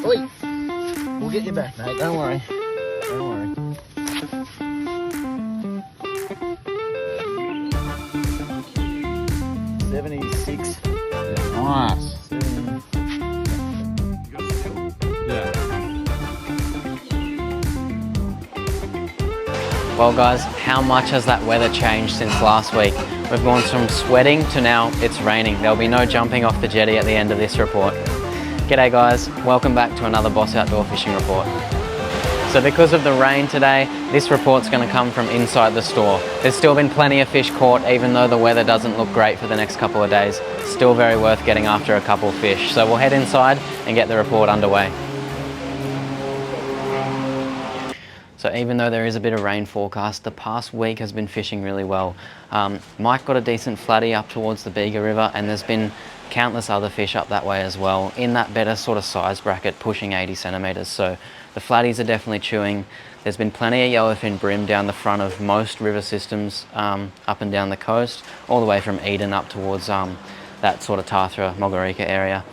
Oi! We'll get you back, mate. Don't worry. Don't worry. $76. Nice. Yeah. Well guys, how much has that weather changed since last week? We've gone from sweating to now it's raining. There'll be no jumping off the jetty at the end of this report. G'day guys, welcome back to another Boss Outdoor Fishing Report. So because of the rain today, this report's going to come from inside the store. There's still been plenty of fish caught, even though the weather doesn't look great for the next couple of days. Still very worth getting after a couple of fish. So we'll head inside and get the report underway. So even though there is a bit of rain forecast, the past week has been fishing really well. Mike got a decent flatty up towards the Bega River, and there's been countless other fish up that way as well, in that better sort of size bracket, pushing 80 centimetres. So the flatties are definitely chewing. There's been plenty of yellowfin brim down the front of most river systems up and down the coast, all the way from Eden up towards that sort of Tathra, Mogarika area.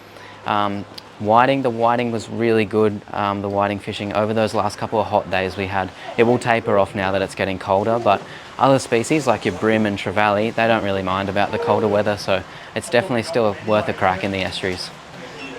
Whiting, the whiting was really good, the whiting fishing over those last couple of hot days we had. It will taper off now that it's getting colder, but other species like your brim and trevally, they don't really mind about the colder weather, so it's definitely still worth a crack in the estuaries.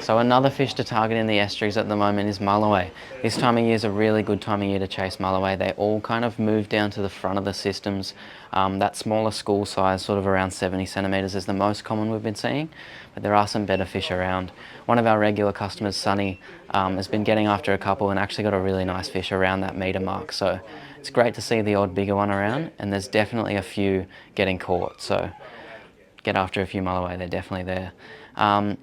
So another fish to target in the estuaries at the moment is mulloway. This time of year is a really good time of year to chase mulloway. They all kind of move down to the front of the systems. That smaller school size, sort of around 70 centimetres, is the most common we've been seeing, but there are some better fish around. One of our regular customers, Sunny, has been getting after a couple and actually got a really nice fish around that metre mark. So it's great to see the odd bigger one around, and there's definitely a few getting caught. So get after a few mulloway, they're definitely there.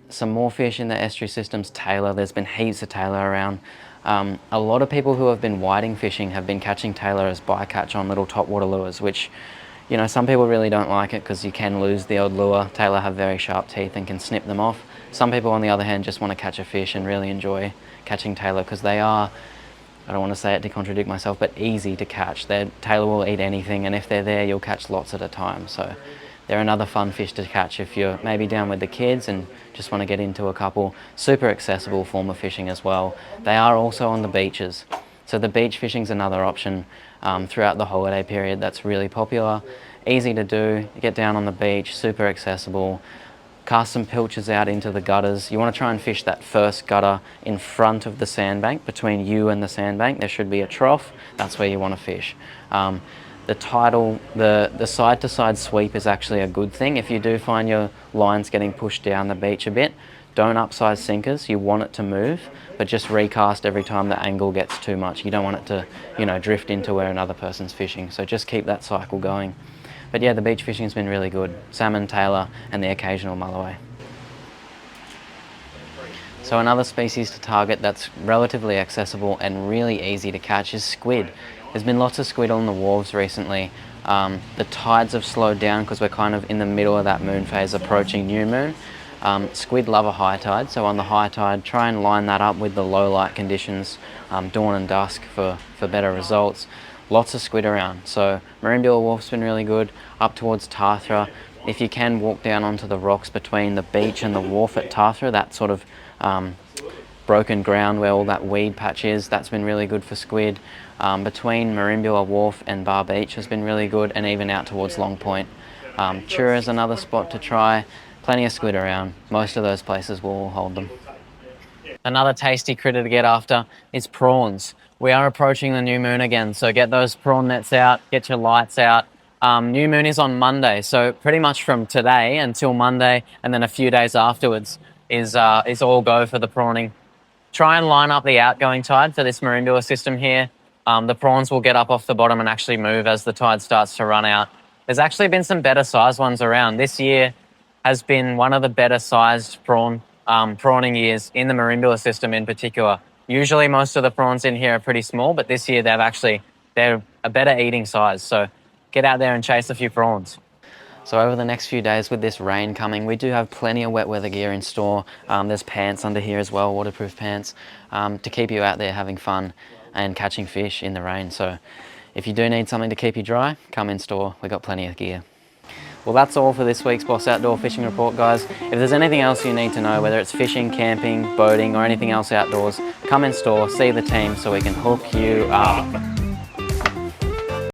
Some more fish in the estuary systems, tailor. There's been heaps of tailor around. A lot of people who have been whiting fishing have been catching tailor as bycatch on little topwater lures, which, you know, some people really don't like it because you can lose the odd lure. Tailor have very sharp teeth and can snip them off. Some people, on the other hand, just want to catch a fish and really enjoy catching tailor because they are, I don't want to say it to contradict myself, but easy to catch. Their tailor will eat anything, and if they're there, you'll catch lots at a time. So they're another fun fish to catch if you're maybe down with the kids and just want to get into a couple. Super accessible form of fishing as well. They are also on the beaches. So the beach fishing is another option throughout the holiday period that's really popular. Easy to do, get down on the beach, super accessible. Cast some pilchers out into the gutters. You want to try and fish that first gutter in front of the sandbank, between you and the sandbank. There should be a trough. That's where you want to fish. The side-to-side sweep is actually a good thing. If you do find your lines getting pushed down the beach a bit, don't upsize sinkers. You want it to move, but just recast every time the angle gets too much. You don't want it to, you know, drift into where another person's fishing. So just keep that cycle going. But yeah, the beach fishing has been really good. Salmon, tailor, and the occasional mulloway. So another species to target that's relatively accessible and really easy to catch is squid. There's been lots of squid on the wharves recently. The tides have slowed down because we're kind of in the middle of that moon phase approaching new moon. Squid love a high tide, so on the high tide, try and line that up with the low light conditions, dawn and dusk for better results. Lots of squid around, so Marimbula Wharf's been really good. Up towards Tathra, if you can walk down onto the rocks between the beach and the wharf at Tathra, that sort of broken ground where all that weed patch is, that's been really good for squid. Between Marimbula Wharf and Bar Beach has been really good, and even out towards Long Point. Chura is another spot to try. Plenty of squid around. Most of those places will hold them. Another tasty critter to get after is prawns. We are approaching the new moon again, so get those prawn nets out, get your lights out. New moon is on Monday, so pretty much from today until Monday, and then a few days afterwards is all go for the prawning. Try and line up the outgoing tide for this Marimbula system here. The prawns will get up off the bottom and actually move as the tide starts to run out. There's actually been some better sized ones around. This year has been one of the better sized prawning years in the Marimbula system in particular. Usually most of the prawns in here are pretty small, but this year they're a better eating size. So get out there and chase a few prawns. So over the next few days with this rain coming, we do have plenty of wet weather gear in store. There's pants under here as well, waterproof pants, to keep you out there having fun and catching fish in the rain. So if you do need something to keep you dry, come in store. We've got plenty of gear. Well, that's all for this week's Boss Outdoor Fishing Report, guys. If there's anything else you need to know, whether it's fishing, camping, boating, or anything else outdoors, come in store, see the team so we can hook you up.